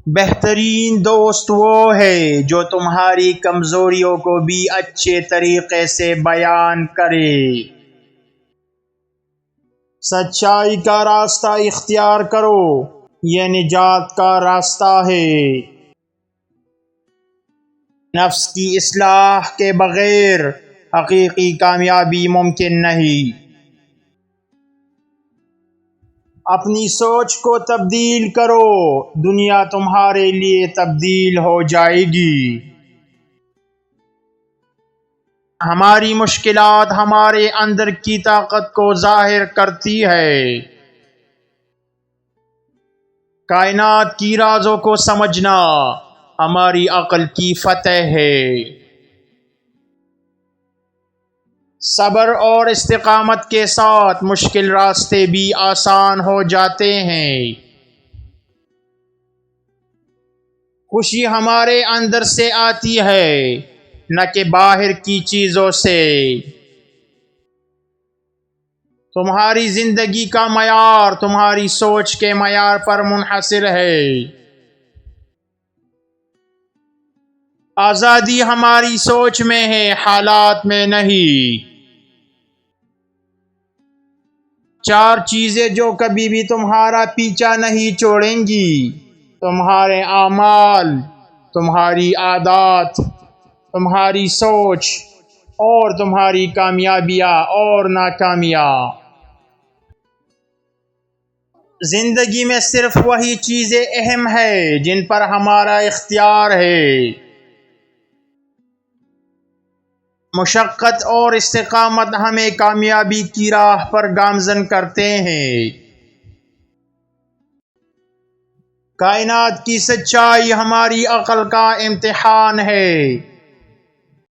بہترین دوست وہ ہے جو تمہاری کمزوریوں کو بھی اچھے طریقے سے بیان کرے۔ سچائی کا راستہ اختیار کرو، یہ نجات کا راستہ ہے۔ نفس کی اصلاح کے بغیر حقیقی کامیابی ممکن نہیں۔ اپنی سوچ کو تبدیل کرو، دنیا تمہارے لیے تبدیل ہو جائے گی۔ ہماری مشکلات ہمارے اندر کی طاقت کو ظاہر کرتی ہے۔ کائنات کی رازوں کو سمجھنا ہماری عقل کی فتح ہے۔ صبر اور استقامت کے ساتھ مشکل راستے بھی آسان ہو جاتے ہیں۔ خوشی ہمارے اندر سے آتی ہے، نہ کہ باہر کی چیزوں سے۔ تمہاری زندگی کا معیار تمہاری سوچ کے معیار پر منحصر ہے۔ آزادی ہماری سوچ میں ہے، حالات میں نہیں۔ 4 چیزیں جو کبھی بھی تمہارا پیچھا نہیں چھوڑیں گی: تمہارے اعمال، تمہاری عادات، تمہاری سوچ اور تمہاری کامیابیاں اور ناکامیاں۔ زندگی میں صرف وہی چیزیں اہم ہیں جن پر ہمارا اختیار ہے۔ مشقت اور استقامت ہمیں کامیابی کی راہ پر گامزن کرتے ہیں۔ کائنات کی سچائی ہماری عقل کا امتحان ہے۔